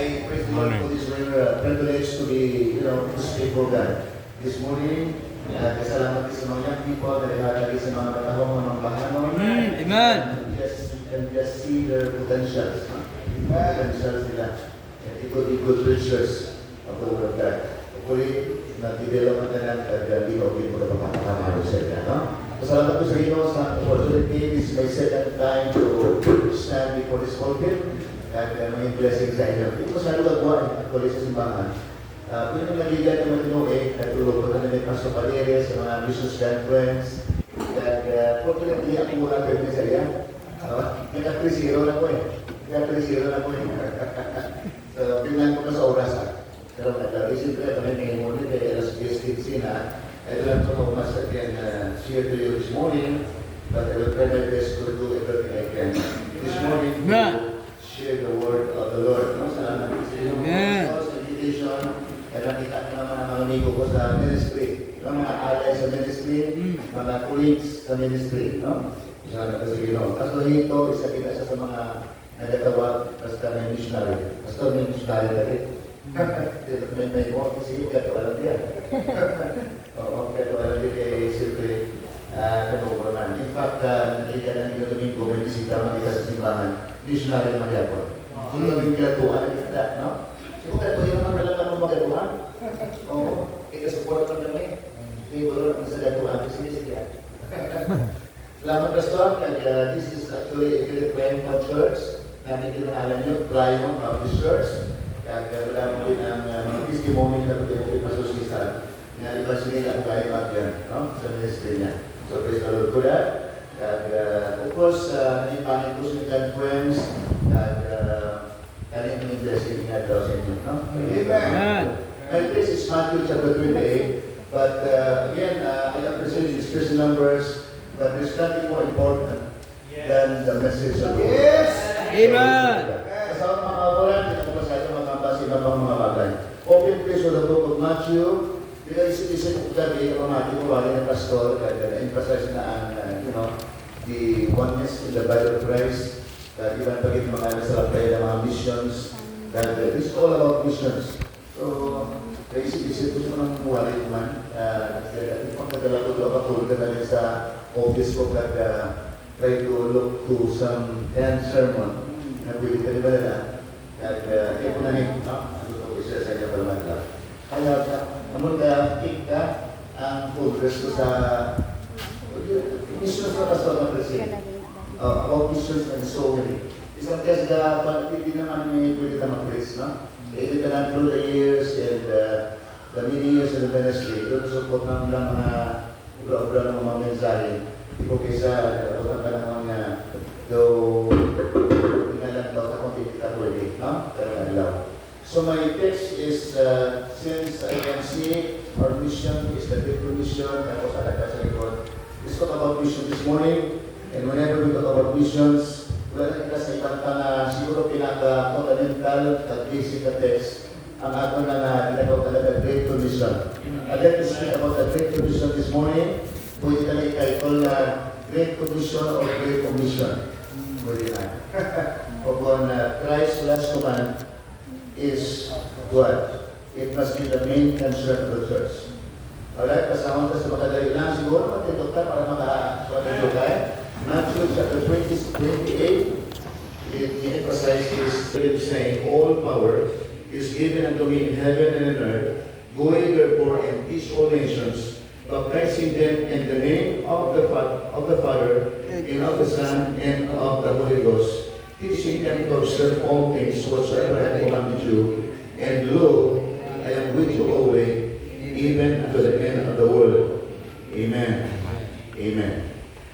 I praise the Lord for this rare privilege to be, to speak for God. This morning, kasalamat sa mga young people na ilalagay sa mga katawang mga bahanon. Amen. You can just see their potentials. Potentials nila. And it will be good preachers of the Word of God. Hopefully, na-develop na lang at di ba hindi mo na makakamaro sa inyo. Pasalamat ko sa inyo sa opportunity. This is my second time to stand before this pulpit. At may blessing sa inyo. Ito sa lugar actually sa simbahan. Kung yung naligan naman tinuwi, natulog ko na ni Pastor Palere sa mga Missions Conference. At fortunately, ako muna pwede sa iya. Nagka-3-0 na ko eh. Nagka-3-0 na ko eh. So, tingnan ko na sa oras ha. Pero nagka-receive ko kami ngayon muna kaya alas 10:15 na. I don't have to know much I can share to you this morning, but I will try my best to do everything I can. This morning, share the word of the Lord. No? Sa invitation, at nakita ko naman ang mga amigo ko sa ministry, mga alay sa ministry, mga colleagues sa ministry. No? Sana kasi Pastor Hito, isa kita sa mga nagatawag, basta may missionary. Pastor may missionary dali. May mo kasi ikaw alam diyan. Oo, ikaw alam diyan kay Silvie Kanukuran. In fact, nakita na nila Domingo, may bisita mga sa simbahan. Missionary naman yapon. Kung yung ginatuan, kita, no? Siguro kaya pwede naman talaga ng magatuan. Oo, ikasupport lang kami. Siguro naman sa gatuan, kasi sige. Salamat, Pastor. This is actually a very friendly church. Namin kinaalan nyo, Triumph Baptist Church. Kaya wala mo din ang testimony na pwede mo pasusisan. Na iba sila ang kaya magyan, no? Sa ministry niya. So, praise the Lord for that. Of course, ipangin ko sa conference at kaling yung blessing niya daw sa inyo, no? Amen. And this is Matthew chapter 28. But again, I appreciate these Christian numbers, but there's nothing more important than the message of God. Yes! Amen! Kasama mga kawalan, hindi ko masyado makambasi na pang mga bagay. Open please with the book of Matthew. Bila isip-isip ko gabi, ang mga wali ng pastor, kaya emphasize na ang, the oneness in the body of Christ, that iban pagiging mga nasalapay ng mga missions, that it's all about missions. So, kaya isip-isip ko ng wali naman, kaya kung kadala ko doon katulog na rin sa office ko, kaya try to look to some end sermon na pwede ka diba na, at kaya ko na rin, ano ko isa sa inyo pala lang. Kaya, namun kick ka ang progress ko sa missions na pastor na present. About missions and so many. Isang test na hindi naman may pwede na mag-praise, no? Ito ka na through the years and the many years in the ministry. Ito support ng mga obra-obra ng mga mensahe. Ito kaysa, huwag ka ng mga though, tingnan daw sa kung hindi ka pwede, no? So my text is, since I can see our mission is the big mission, tapos alaga sa likod. Let's talk about mission this morning, and whenever we talk about missions, wala na kita sa ibang na siguro pinaka-fundamental at basic na text, ang ato na ginagawa talaga Great Commission. I'd like to speak about the Great Commission this morning. Pwede na i-title na Great Commission or Great Commission. Pwede na. Upon Christ's last command, is what? It must be the main concern of the church. Alright, kasama ka sa makadali lang. Siguro matindok ka para makatindok ka. Matthew chapter 28, it emphasizes saying, all power is given unto me in heaven and in earth. Going therefore and teach all nations, baptizing them in the name of the Father, and of the Son, and of the Holy Ghost, teaching them to observe all things whatsoever I have commanded you, and lo, I am with you always, even unto the end of the world. Amen. Amen.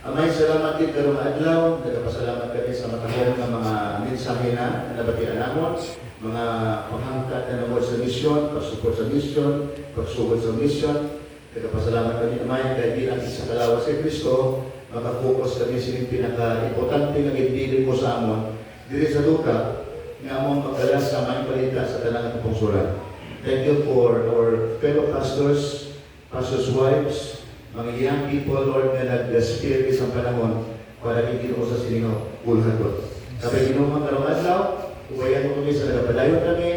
Amay, salamat din karong adlaw. Nagpasalamat kami sa matahong ng mga mensahe na nabatian namon, mga panghangkat na namon sa misyon, pagsuport sa misyon, pagsugod sa misyon. Nagpasalamat kami amay kay bilang sa kalawas si Kristo, makapokus kami sa pinaka-importante na gitili ko sa amon, diri sa luka, nga among magdala sa may palita sa talang pungsuran. Thank you for our fellow pastors, pastors' wives, mga young people, Lord, na nag-spirit isang panahon para hindi ko sa sinino ulhan ko. Sabi, inuman karong adlaw, Tuwayan mo kami sa nagapalayo kami,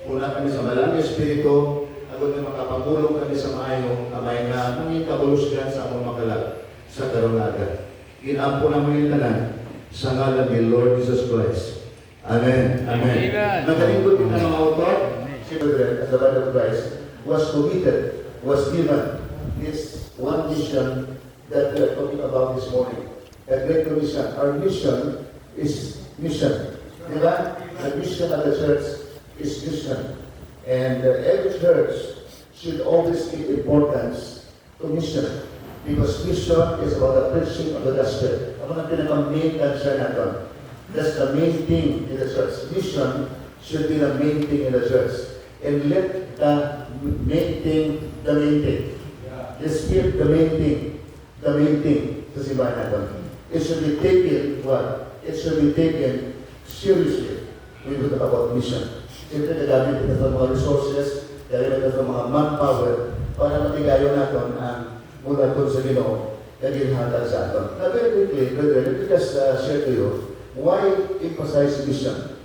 una kami sa malang Espiritu, agad na makapangulong kami sa maayo, amay na nanging kabulusgan sa among makalag sa karunaga. Ginampo na mo yung tanan sa ngalan ni Lord Jesus Christ. Amen. Amen. Amen. Nakalingkod din ng mga author, si Brethren, as the body of Christ, was committed, was given this one mission that we are talking about this morning. A great commission. Our mission is mission. Diba? The mission of the church is mission. And every church should always give importance to mission. Because mission is about the preaching of the gospel. Ano ang pinaka-main concern natin? That's the main thing in the church. Mission should be the main thing in the church. And let the main thing the main thing. Let's keep the main thing sa simbahan natin. It should be taken, what? It should be taken seriously when we talk about mission. Siyempre, gagamit ito sa mga resources, gagamit ito sa mga manpower para matigayo natin ang mula doon sa Ginoo na ginhatag sa atin. Now, very quickly, brethren, let me just share to you why emphasize mission.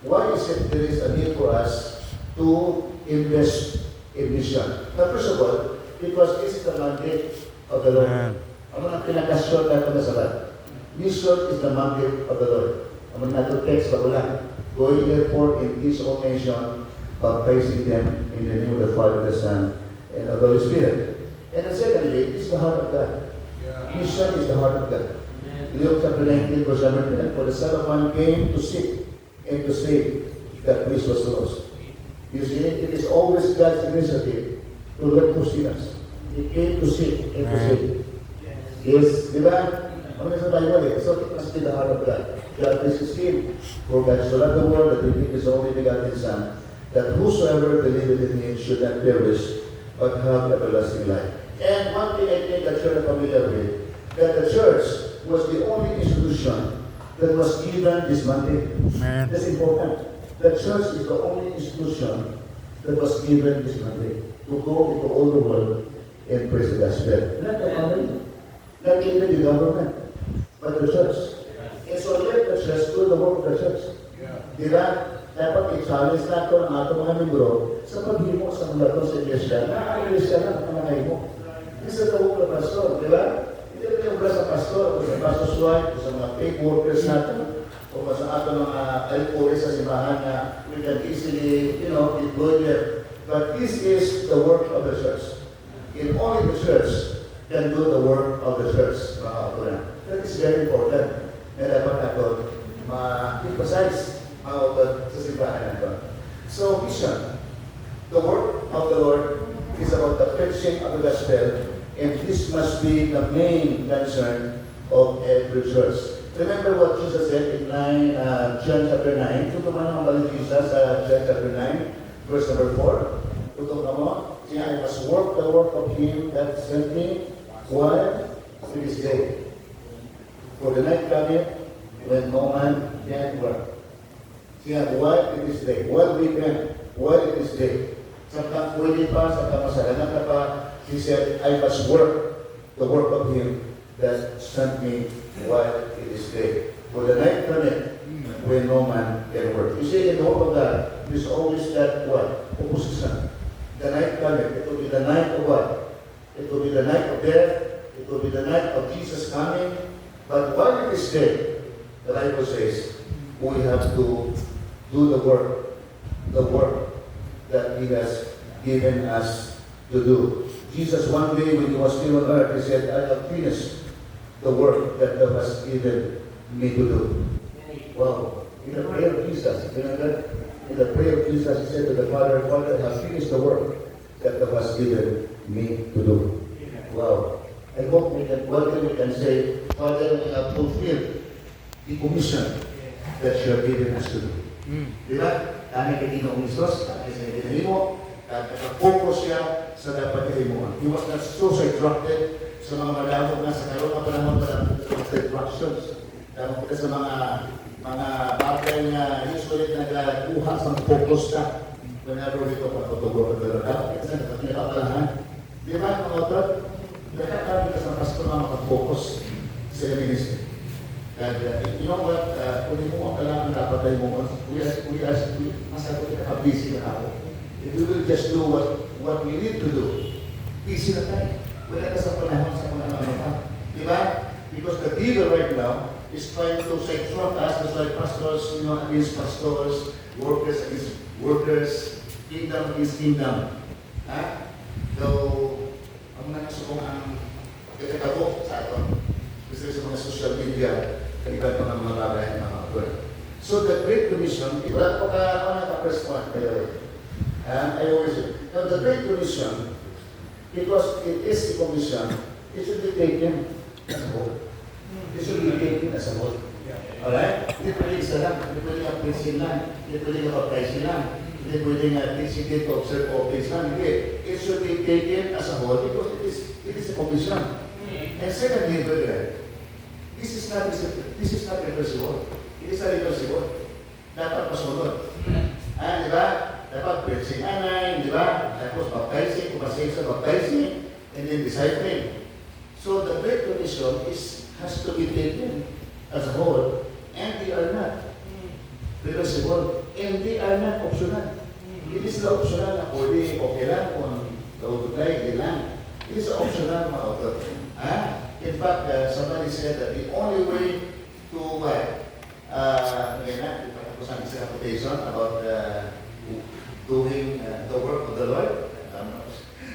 Why is it there is a need for us to invest in mission? Now, first of all, because this is the mandate of the Lord. Ano ang pinakasyon natin na salat? Mission is the mandate of the Lord. Ang natin text ba lang? Going therefore in this whole nation, baptizing them in the name of the Father, the Son, and of the Holy Spirit. And then secondly, it's the heart of God. Mission is the heart of God. Luke chapter 19, verse 10, for the Son of Man came to seek and to save that which was lost. You see, it is always God's initiative to look for sinners. He came to seek and to save. Yes, di ba? Ano sa Bible eh? So it must be the heart of God. God is His King. For God so loved the world that He gave His only begotten Son, that whosoever believeth in Him should not perish, but have everlasting life. And one thing I think that you're familiar with, that the church was the only institution that was given this mandate. That's important. The church is the only institution that was given this mandate to go into all the world and preach the gospel. Not the government, not even the government, but the church. And so let the church do the work of the church. Di ba? Dapat i-challenge natin ang ating mga membro sa paghimo sa mga ito sa iglesia. Nakaka-iglesia lang ang mga himo. Hindi sa tawag na pastor, di ba? Hindi rin yung sa pastor, o sa pastor's wife, o sa mga paid workers natin, o sa ating mga alcoholics sa simbahan na we can easily, employ them. But this is the work of the church. And only the church can do the work of the church, mga kapatid. That is very important. Na dapat natin ma-emphasize sa simbahan natin. So, mission. The work of the Lord is about the preaching of the gospel, and this must be the main concern of every church. Remember what Jesus said in John chapter 9. Tutupan naman balik Jesus sa John chapter 9, verse number 4. Tutupan naman, I must work the work of Him that sent me while it is day. For the night cometh when no man can work. While it is day. While we can, while it is day. Samtang pwede pa, samtang masalanan ka pa, He said, I must work the work of Him that sent me while it is day. For the night cometh when no man can work. You see, in the hope of God, there's always that what? Opposition. The night cometh. It will be the night of what? It will be the night of death. It will be the night of Jesus coming. But while it is day, the Bible says, we have to do the work that He has given us to do. Jesus, one day when He was still on earth, He said, I have finished the work that Thou hast given me to do. Wow. In the prayer of Jesus, you know that? In the prayer of Jesus, He said to the Father, Father, I have finished the work that Thou hast given me to do. Wow. I hope we can say, Father, we have fulfilled the commission that you have given us to do. Di ba? Kami kay Ginoong Isos, kami sa ginili mo, at nakapokus siya sa dapat ilimuan. He was not so sidetracked sa mga malawag na sa karoon ng panahon para sa distractions. Dahil kita sa mga bagay na usually nagkuha sa focus ka. Whenever we talk about the work of the Lord, kasi nakapalahan. Di ba, mga otot? Kaya kami sa pastor na makafocus sa ministry. And you know what, kung di mo ang kailangan dapat ay mo, masagot ka busy na ako. If we will just do what we need to do, busy na tayo. Wala ka sa panahon sa mga ano. Di ba? Because the devil right now is trying to sexual us, just like pastors, against pastors, workers against workers, kingdom against kingdom. Ha? So, ang nakasubong ang pagkakabo sa ato, kasi sa mga social media, kailan pa ng mga bagay na mga kapatid. So, the Great Commission, wala pa ka-first one, by the way. I always say, now the Great Commission, because it is a commission, it should be taken as a whole. It should be taken as a whole. Alright? Hindi pwede isa lang, hindi pwede ang pinsin lang, hindi pwede ang baptizing lang, hindi pwede nga teaching to observe office lang, hindi. It should be taken as a whole because it is a commission. And secondly, brother, this is not reversible. It is a reversible. Dapat pasunod. Di ba? Dapat preaching anay, di ba? Tapos baptizing, kupasing sa baptizing, and then discipling. So the Great Commission has to be taken as a whole, and they are not reversible, and they are not optional. It is the optional na pwede, okay lang, kung kautuglay, hindi lang. It is optional mga auto. In fact, somebody said that the only way to quotation about doing the work of the Lord.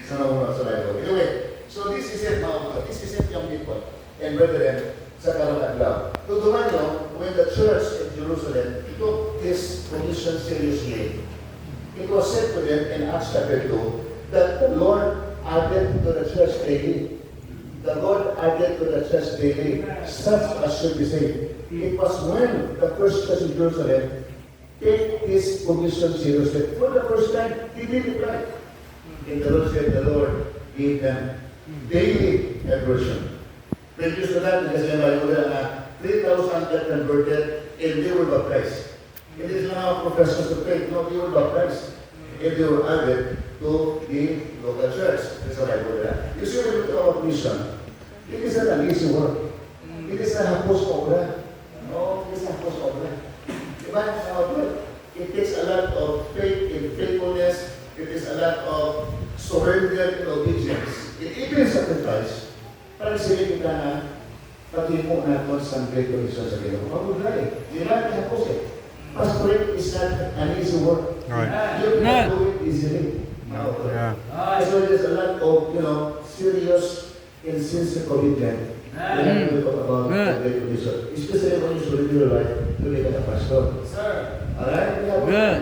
Anyway, so this is it, this is it, young people and brethren, sa karong adlaw. Tutuman nyo, when the church in Jerusalem took this commission seriously, it was said to them in Acts chapter 2 that the Lord added to the church daily. The Lord added to the church daily, such as should be saved. It was when the first church in Jerusalem take this commission seriously. For the first time, he did it right. And the Lord said, the Lord gave them daily conversion. Previous to that, kasi na 3,000 got converted and they were baptized. It is not professors of faith, no, they were baptized. And they were added to the local church. That's what I put that. You see, with our mission, it is not an easy work. It is a hapos obra. No, it is a hapos obra. It takes a lot of faith and faithfulness. It is a lot of surrender and obedience. It even sacrifice. Para silipin ka na, pati mo na constant great commission sa Ginoo. Pagod-ray. Di ba? Hapos eh. Pastoring is not an easy work. Right. You cannot do it easily. No. Yeah. So there's a lot of, serious and sincere commitment. When we talk about the Great Commission. Especially when you surrender your life to become a pastor. Sir. Alright? Good.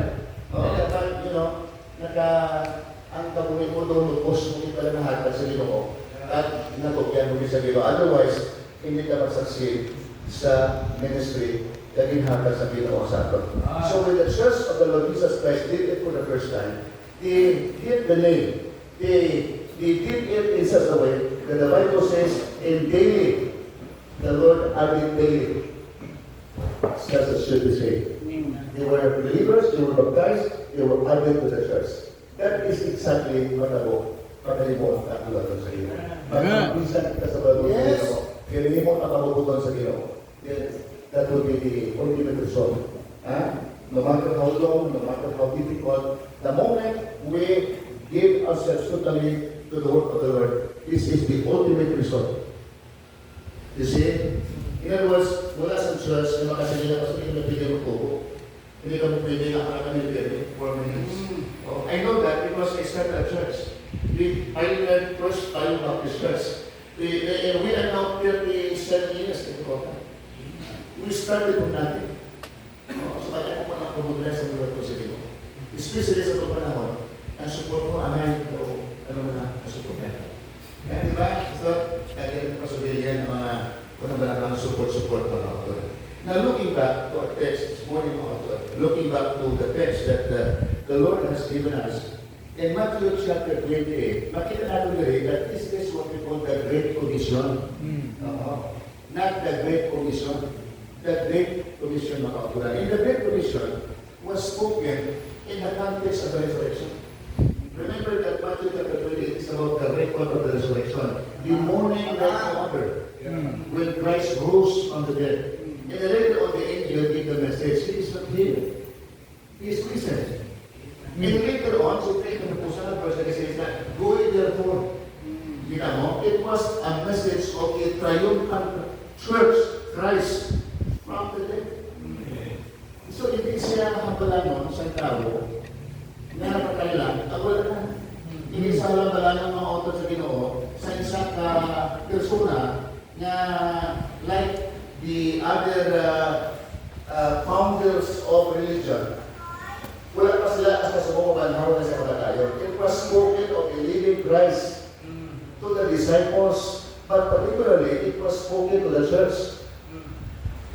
Dapat, ang kabuhin mo doon, lupos mo kita lang nahatag sa Ginoo. At natokyan mo sa Ginoo. Otherwise, hindi ka masaksi sa ministry na ginhatag sa Ginoo sa ato. So when the Church of the Lord Jesus Christ did it for the first time, they did the name. They did it in such a way that the Bible says, in daily, the Lord added daily. That's what should be said. They were believers, they were baptized, they were added to the church. That is exactly what ako pagkalimot ang tulad sa Ginoo. Pag-minsan kita sa bagong Ginoo, kalimot ang kabubuton sa Ginoo. That would be the ultimate result. No matter how long, no matter how difficult, the moment we give ourselves totally to the work of the Lord, this is the ultimate result. You see? In other words, wala sa church na makasalila kasi hindi na pwede magtubo. Hindi ka mo pwede na kami pwede for minutes. I know that because I started a church. I learned first Tayo Baptist Church. We are now 37 years in Kota. We started from nothing. So kaya ko pa na pumugla sa mga ko sa Ginoo. Especially sa itong panahon, ang support mo, anay, support na. Kaya diba? So, kaya ko sabihin mga kung ang support mga author. Now looking back to our text this morning, mga author, looking back to the text that the Lord has given us, in Matthew chapter 28, makita natin rin that this is what we call the Great Commission. Not the Great Commission. The Great Commission, mga author. And the Great Commission was spoken in the context of the resurrection. Remember that Matthew chapter 28 is about the record of the resurrection. The morning light order. When Christ rose from the dead. And later on the angel gave the message, He is not here. He is risen. And later on, so take the Pusala verse that says that, go ye therefore. You know, it was a message of a triumphant church, Christ, from the dead. So hindi siya hambalanon sa tao na napatay lang, wala na. Hindi siya hambalanon mga author sa Ginoo sa isang persona na like the other founders of religion. Wala pa sila as sa bumabanhaw na sa kalatayon. It was spoken of a living Christ to the disciples, but particularly it was spoken to the church.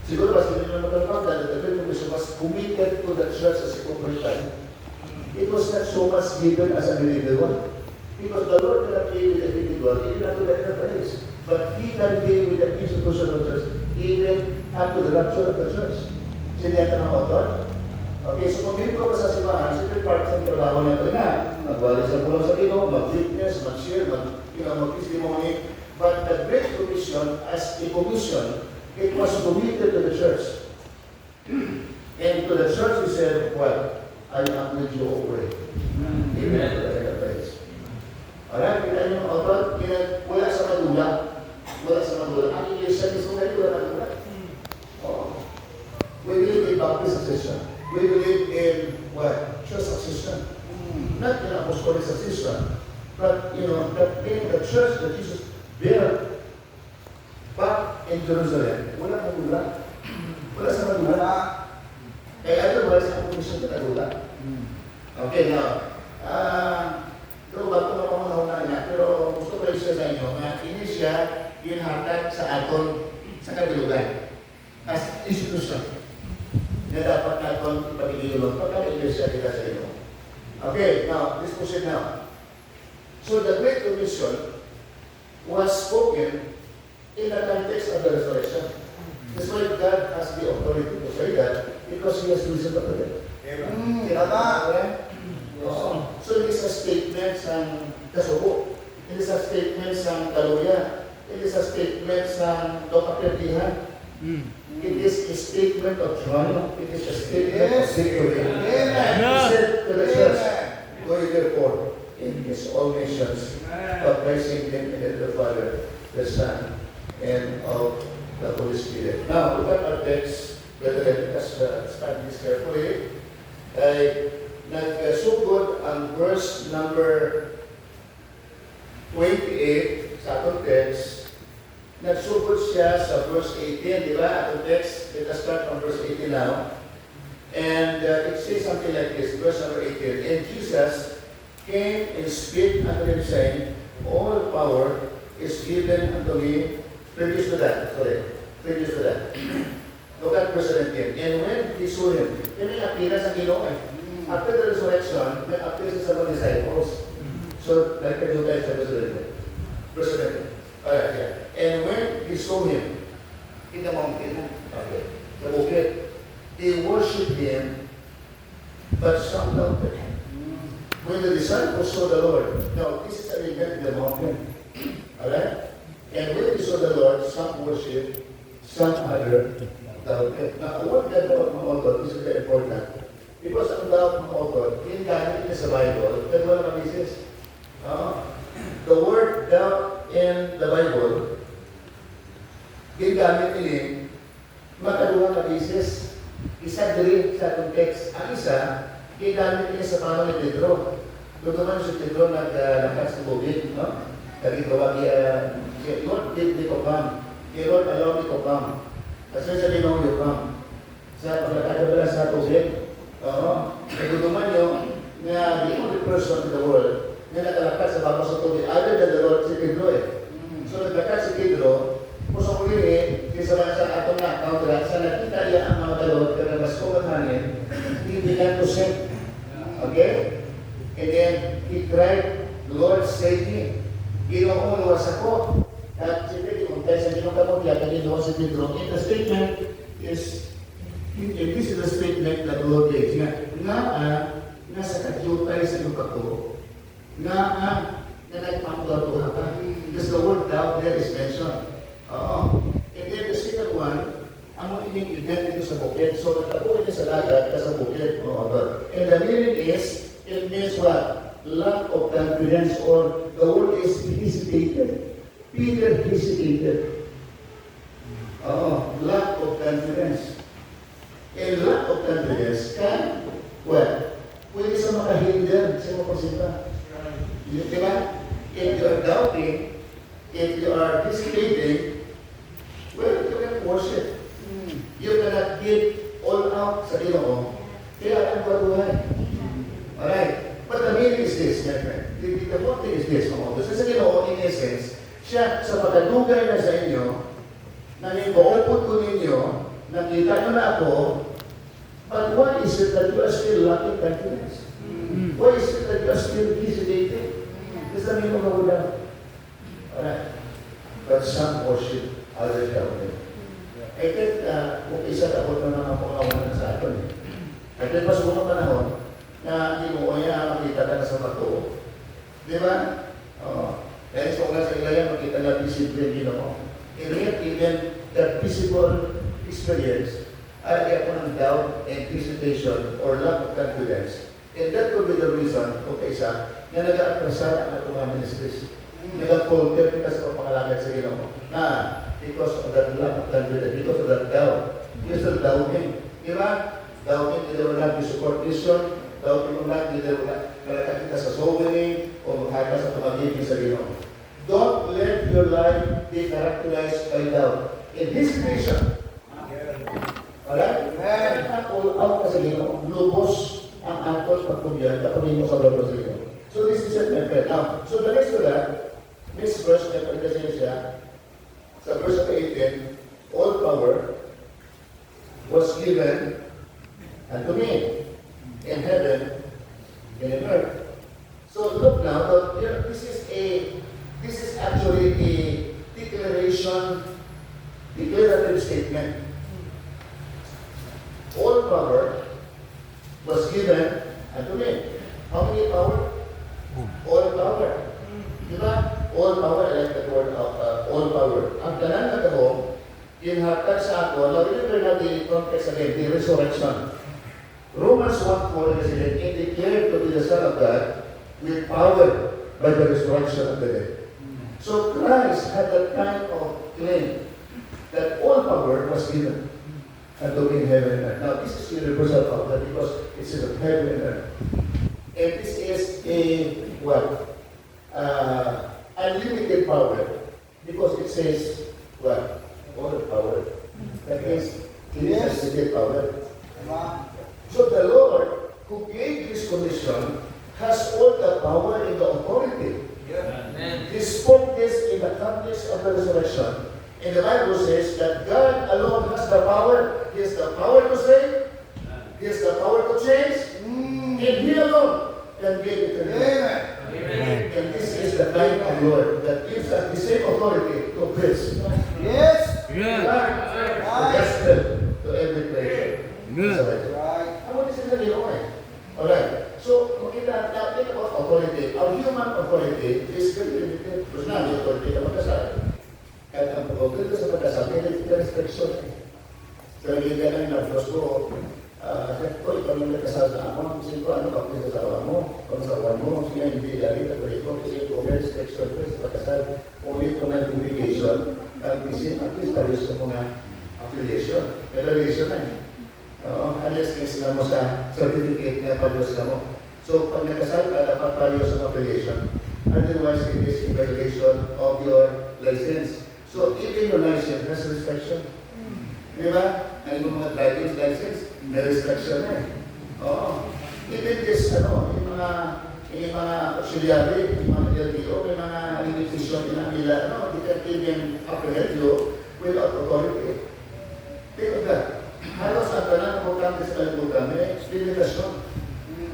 Siguro mas hindi naman matalpag that the Great Commission was committed to the church as a corporate time. It was not so much given as an individual. Because the Lord cannot be with the individual, even up to the enterprise. But He can be with the institution of the church, even up to the rapture of the church. Siniyata ng author. Okay, so kung hindi ko pa sa simbahan, siyempre part sa trabaho na ito na. Magwali sa pulang sa Ginoo, mag-witness, mag-share, mag-testimony. But the Great Commission, as a commission, it was committed to the church. And to the church, He said, what? I am with you always. Amen. Alright, kita niyo mga author, wala sa madula. Wala sa madula. Ang iglesia mismo na wala na madula. We believe in baptist succession. We believe in what? Church succession. Not in apostolic succession. But, that in the church that Jesus built back in Jerusalem, wala na madula. Wala sa madula. Otherwise, ang commission na madula. Okay, now, pero bago na pamanahon na niya, pero gusto ko i-share sa inyo na ini siya ginhatag sa aton sa kabilugan as institution na dapat natin ipagigilon pagka-iglesia kita sa inyo. Okay, now, let's proceed now. So the Great Commission was spoken in the context of the resurrection. That's why God has the authority to say that because He has risen from the dead. So it is a statement sa kasubo. It is a statement sa kaluya. It is a statement sa dokapirtihan. It is a statement of triumph. It is a statement of victory. He said to the church, go ye therefore in His all nations, baptizing them in the name of the Father, the Son, and of the Holy Spirit. Now, look at our text. Brethren, let us study this carefully. Nagsugod ang verse number 28 sa atong text. Nagsugod siya sa verse 18, di ba? Atong text, let us start from verse 18 now. And it says something like this, verse number 18. And Jesus came and spake unto them, saying, all power is given unto me. Previous to that. Look at verse 17. And when he saw Him, yun yung appearance ng Ginoo eh. After the resurrection, may appearance sa mga disciples. So, like I do guys sa verse 17. Alright, yeah. And when he saw Him in the mountain, okay, the bukit, they worshiped Him, but some doubted Him. When the disciples saw the Lord, now this is an event in the mountain. Alright? And when they saw the Lord, some worshiped, some other doubted. Now, what that about mga author, this is very important. Because ang doubt mga author, ginamit niya sa Bible, pero wala mabisis. The word doubt in the Bible, ginamit niya makaduha na basis. Isa diri sa atong text. Ang isa, ginamit niya sa panahon ni Pedro. Doon naman si Pedro naglakas ng bubig, no? Nagagawa niya, Lord, bid me to come. Lord, allow me to come. Kasi sa limang you come. Sa pagkakadabala sa tubig, naguduman nyo na the only person in the world na nakalakas sa bago sa tubig, other than the Lord, si Pedro eh. So naglakas si Pedro, kusang kuliri, kisa ba sa atong na-account, sa nakita niya ang mga galot, kaya basko at hangin, he began to sink. Okay? And then, he cried, Lord, save me. Ginoo, luwas ako. At siyempre, kung tayo sa ginong kamutya, kaginawa si Pedro, and the statement is, this is the statement that the Lord gave. Nga, nasa kadyutay sa iyong kapuro, na nagpapagawa ka. Because the word doubt there is mentioned. And then the second one, ang mga ining-event dito sa bukid. So, nagtabuhin niya sa dagat ka sa bukid. And the meaning is, it means what? Lack of confidence, or the word is hesitated. Peter hesitated. Lack of confidence. And lack of confidence can, well, pwede sa makahinder sa mga pasinta. Di ba? If you are doubting, if you are hesitating, well, you can worship. You cannot give all out sa Ginoo. Kaya ang baruhan. Alright? But the meaning is this, my friend. The point is this, mga kapatid. Sa Ginoo, in essence, siya sa pagkadugay na sa inyo, na ipaupot ko ninyo, nakita nyo na ako, but why is it that you are still lacking confidence? Why is it that you are still hesitating? Does that mean mga alright? But some worship other doubting. I think, kung isa ako na mga pangawanan sa atin. I think mas mga panahon na hindi mo kaya makita ka na sa bato. Di ba? Dahil sa una sa ilaya, makita na visible yung Ginoo. And yet, even that visible experience, ay ako ng doubt and hesitation or lack of confidence. And that could be the reason, kung kaisa, na nag-aaprasar ang atong mga ministries. Nag-polter ka sa pangalagad sa Ginoo. Because of that lack of confidence, because of that doubt. Because of doubting. Di ba? Doubting, hindi mo lang support mission. Doubting mo lang, hindi mo lang malaka kita sa soul winning o maghaka sa pamagiging sa Ginoo. Don't let your life be characterized by doubt. In hesitation. Alright? All out ka sa Ginoo. Lubos ang angkol pagpugyan, kapunin mo sa lubos sa Ginoo. So this is it, my friend. Now, so the next to that, this verse, may pagkasin siya, sa verse 18, all power was given unto me in heaven and in earth. So look now, this is actually a declarative statement. All power was given unto me. How many power? All power. Diba? All power, I like the word of all power. Ang tanan na ito, inhatag sa ako, na-remember natin yung context again, the resurrection. Romans 1:4 kasi it declared to be the Son of God with power by the resurrection of the dead. So Christ had that kind of claim that all power was given unto in heaven and earth. Now this is universal power because it's in heaven and earth. And this is a what? Unlimited power because it says what? All power. That means it is unlimited power. So the Lord who gave this commission has all the power and the authority. He spoke this in the context of the resurrection. And the Bible says that God alone has the power. He has the power to save. He has the power to change. And He alone can give it to you. And this is the kind of Lord that gives us the same authority to preach. Yes. Yeah. The gospel to every place. Good. Ano din sila Ginoo eh? Alright. So, makita natin about authority. Our human authority is very limited. Because na, may authority na magkasal. Kahit ang pag-authority sa magkasal, may restriction eh. So, nagiging lang yung nabos ko, ko, ikaw yung nagkasal sa amo, kasi ko, ano, kapag sa awa mo, kung sa awa mo, siya hindi dali, tapos ito, kasi ito, may restriction ko sa pagkasal, only ito na obligation, at least tayo sa mga affiliation. May relation na eh. Unless sila mo sa certificate na palyos ka mo. So, pag nagkasal ka, dapat palyos sa affiliation. Otherwise, it is a violation of your license. So, even your license has restriction. Di ba? Ang mga driving license, may restriction na eh. Even this, yung mga auxiliary, yung mga LTO, may mga limitation nila, they can even apprehend you without authority. Think of that. Halos ang tanan ng programa sa kalibutan, may limitasyon.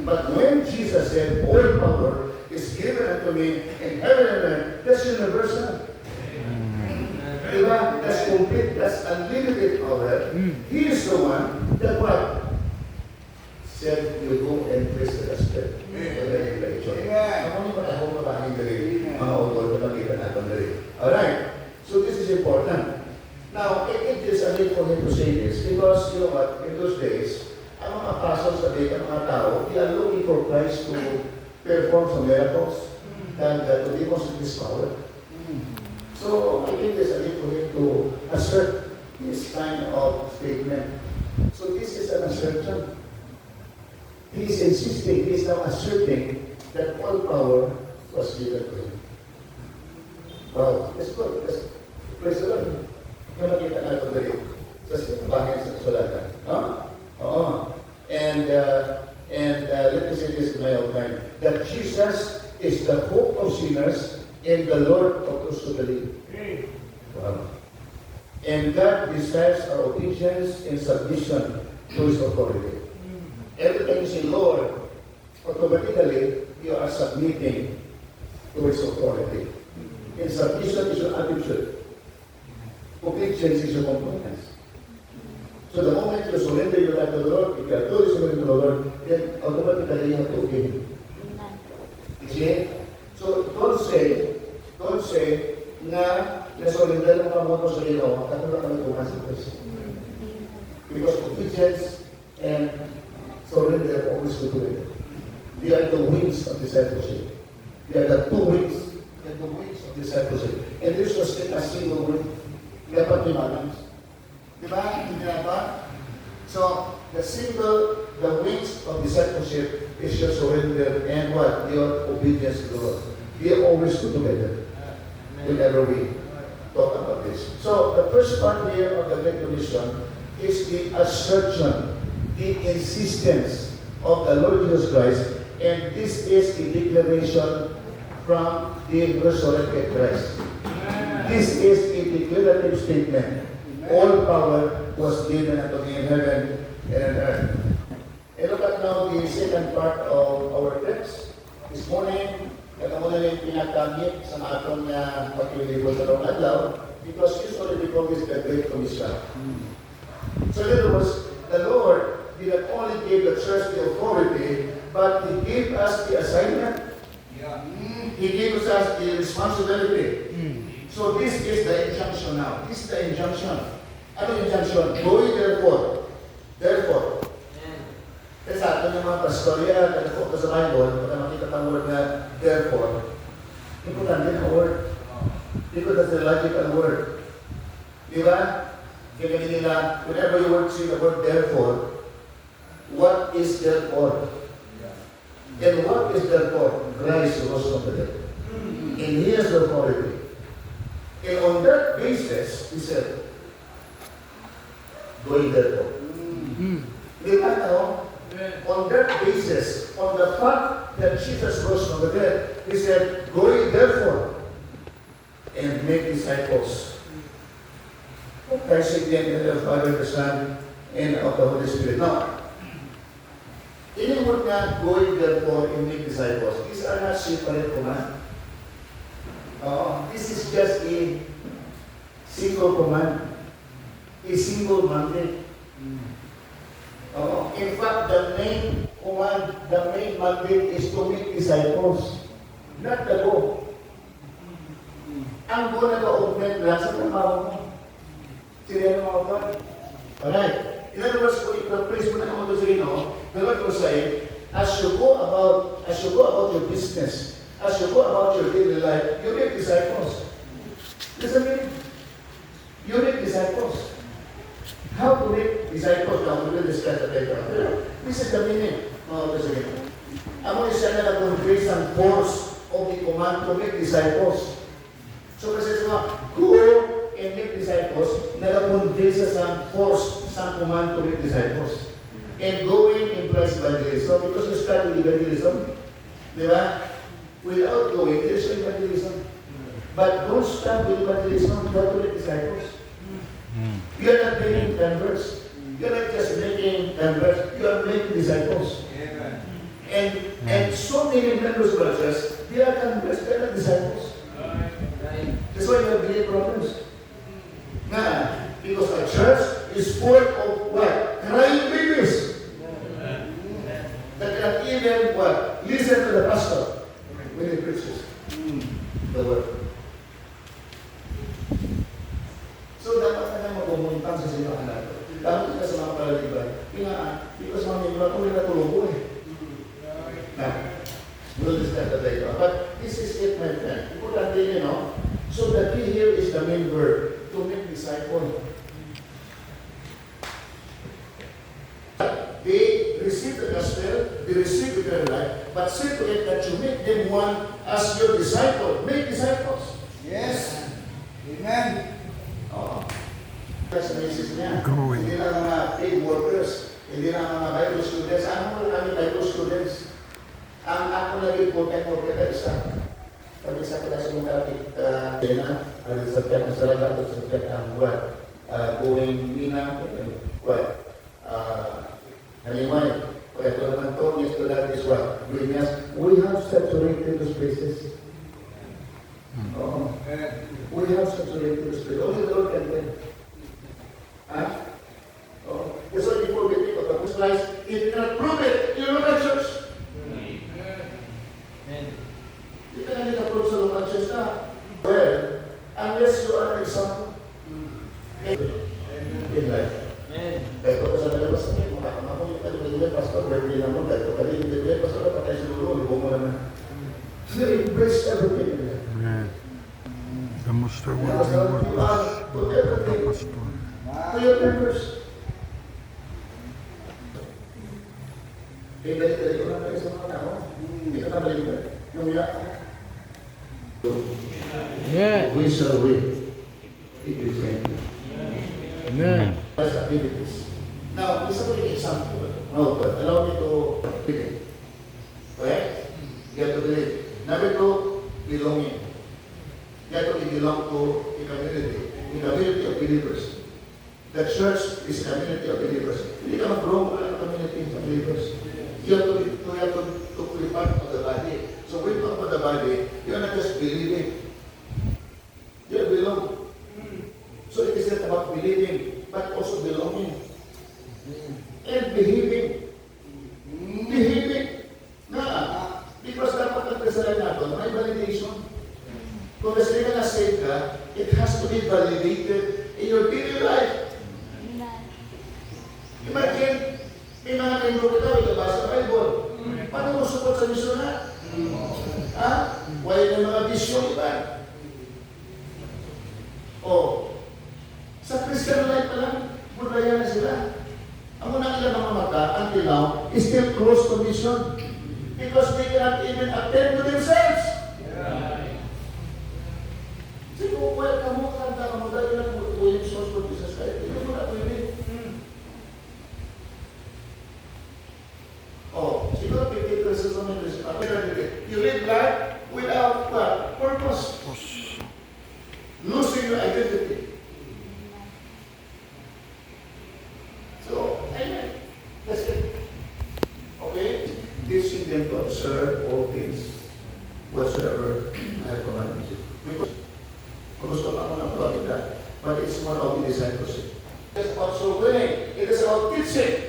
But when Jesus said, all power is given unto me in heaven and earth, that's universal. Diba? That's complete, that's unlimited power. He is the one that what? Said, you go and praise the gospel. Ako ni matahong mabahin dali, mga author na makita natin dali. Alright, so this is important. Now, it is a need for him to say this because, you know what, in those days, ang mga apostles sa day, ang mga tao, they are looking for Christ to perform some miracles and to demonstrate His power. So, I think there's a need for him to assert this kind of statement. So, this is an assertion. He is insisting, he is now asserting that all power was given to him. Wow, that's good. That's, praise the Lord. Yung makita na ito dali. Sa simbahan sa kasulatan. Oo. And let me say this in my own time. That Jesus is the hope of sinners and the Lord of those who believe. Wow. And God desires our obedience and submission to His authority. Every time you say Lord, automatically you are submitting to His authority. And submission is your attitude. Obedience is your compliance. So the moment you surrender your life to the Lord, if you are truly surrendered to the Lord, then automatically you have to obey Him. You see? So don't say na surrender mo ka mo sa Ginoo, katulad kami tumas sa Kristo. Because obedience and surrender are always go together. They are the wings of discipleship. They are the two wings. They are the wings of discipleship. And this was in a single word. Dapat limanang. Diba? Hindi na ba? So, the wings of discipleship is your surrender and what? Your obedience to the Lord. They always go together. Whenever we talk about this. So, the first part here of the Great Commission is the assertion, the insistence of the Lord Jesus Christ, and this is a declaration from the resurrected Christ. This is a declarative statement. All power was given unto me in heaven and on earth. And look at now the second part of our text. This morning, ito muna yung pinakamit sa atong pag-ilibot sa long adlaw because usually we call this the Great Commission. So in other words, the Lord did not only give the church the authority, but He gave us the assignment. He gave us the responsibility. So this is the injunction now. This is the injunction. Ano injunction? Go ye therefore. Therefore. Kasi sa atin yung mga pastorya, kung sa Bible, pag makita ang word na therefore, importante ang word. Because that's the logical word. Di ba? Kaya nila, whenever you see the word therefore, what is therefore? And what is therefore? Christ rose from the dead. And He has the authority. And on that basis, He said, going therefore. Di ba no? On that basis, on the fact that Jesus rose from the dead, He said, go ye therefore and make disciples. Christ said again, the Father, the Son, and of the Holy Spirit. Now, in the word nga, go ye therefore and make disciples, these are not separate commands. This is just a single command, a single mandate. In fact, the main command, the main mandate is to make disciples, not the go. Ang go nag-augment lang sa trabaho mo. Sila mga ba? Alright. In other words, kung i-praise mo na naman ito sa Ginoo, the Lord will say, as you go about your business, as you go about your daily life, you make disciples. Listen to me. You make disciples. How to make disciples? Now, we will discuss that later. This is the meaning. Amo siya na nag-convey ang force of the command to make disciples. So, kasi sa go and make disciples, nag-convey sa force sa command to make disciples. And going implies evangelism because you start with evangelism. Di ba? Without going, there is no evangelism. But don't start with evangelism, you have to make disciples. You are not making converts. You are not just making converts. You are making disciples. And so many members of the church, they are converts, they are not disciples. That's why you have many problems. Because a church is full of what? Crying babies. The even what? Listen to the pastor when he preaches the word. So dapat na magumuntang sa sinyo anak. Dapat ka sa mga palaliban. Because mga mga kung natulong ko eh. Now, we'll discuss that later. But this is it, my friend. Important thing, you know. So the key here is the main word, to make disciple. They receive the gospel, they receive eternal life, but see to it that you make them one as your disciple. Make disciples. Yes. Amen. That's the message niya. Hindi lang mga paid workers, hindi lang mga Bible students. Ano mo kami Bible students? Ang ako naging porket ay isa. Pag isa ko na sa mga kapit, ang subject ng salamat at subject ang what? Going Mina, what? Halimay, kaya ito naman to, yes to that is what? Greenyas. We have saturated those places. We have saturated those places. Only the Lord can tell. That's why before we think of the Muslims, if you cannot prove it, you're not a church. You cannot get approach sa local church na. Well, unless you are an example in life. Kaya ito sa nalabas na yun, makakama ko yung kalimutan, pastor, birthday naman, dahil ito kalimutan, pastor, patay sa lulo, libong mo naman. So they embrace everything. Demonstrate what the word is. To your members. Kaya dali ko lang kayo sa mga tao. Hindi ka nabalikan. Yung yak. Amen. We shall win. If you can. Amen. That's activities. Now, isa ko yung example. No, but allow me to begin. Okay? You have to believe. Number two, belonging. You have to belong to a community of believers. The church is a community of believers. Hindi ka mag-grow ka ng community of believers. You have to be part of the body. So when you talk about the body, you are not just believing. You belong. So it is not about believing, but also belonging. And behaving. Behaving. Because dapat ang kasalanan natin, may validation. Kung kasi ka na-save ka, it has to be validated in your daily life. Imagine, may mga membro kita, ilabas sa Bible. Paano mo support sa misyon na? Wala na mga bisyon, iba. Sa Christian life pa lang, budaya na sila. Ang unang ilang mga mata, until now, is still close to mission. Because they cannot even attend to themselves. Siguro, welcome mo, kanta ka mo, dahil lang mo, tuwing source for Jesus Christ. Ito mo na pwede. Siguro, pipipirsa sa mga Christian. You live life without purpose. Losing your identity. So, amen. That's it. Okay? Teaching them to observe all things whatsoever I have commanded you. Because gusto ka mo ng practical, but it's more of the discipleship. It's about soul winning. It is about teaching.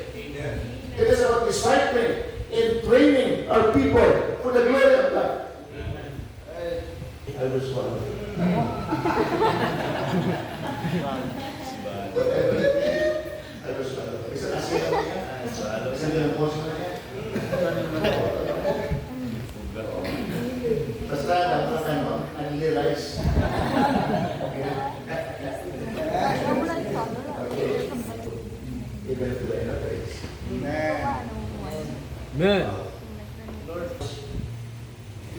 It is about discipling and training our people for the glory of God. I will swallow. I will swallow. Isa na siya. Isa na yung boss na niya. Basta dapat ano, nag-realize. Okay. Even to the end of days. Amen. Lord,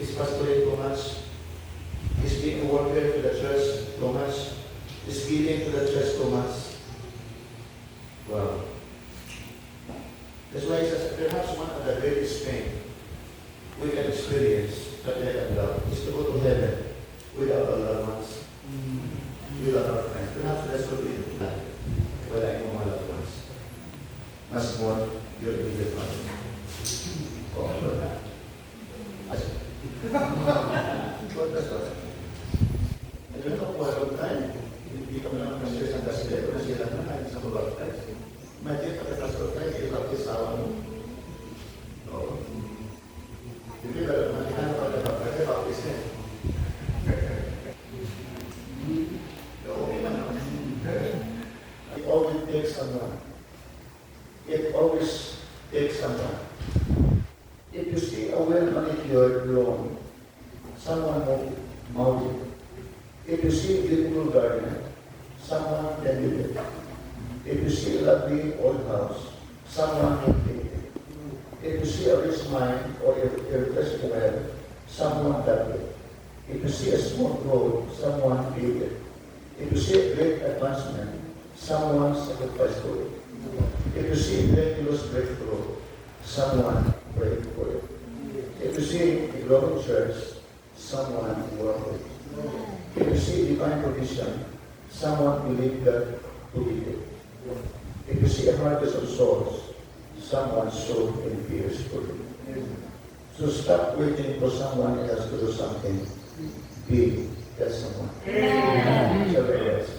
is pastorate too much? Is being a worker to the church too much? Is giving to the church too much? Wow. That's why it says, perhaps one of the greatest things we can experience that we have love is to go to heaven without our loved ones, without our friends. Perhaps that's what we do. Wala yung mga loved ones. Mas more, your immediate family. Wala. Alam mo, walang tayo. Hindi kami naman kasi isang kasilero na sila na kahit sa mga tayo. Imagine, pagkatasal tayo, hirap isawa mo. manicured lawn, someone will mow it. If you see a beautiful garden, someone tended it. If you see a lovely old house, someone maintained it. If you see a rich mine or a refreshing well, someone dug it. If you see a smooth road, someone paved it. If you see a great advancement, someone sacrificed for it. If you see a miraculous breakthrough, someone prayed for it. If you see a growing church, someone worked it. If you see divine provision, someone believed God to lead it. If you see a harvest of souls, someone sowed in fears for it. So stop waiting for someone else to do something. Be that someone. Amen. Shall we rise?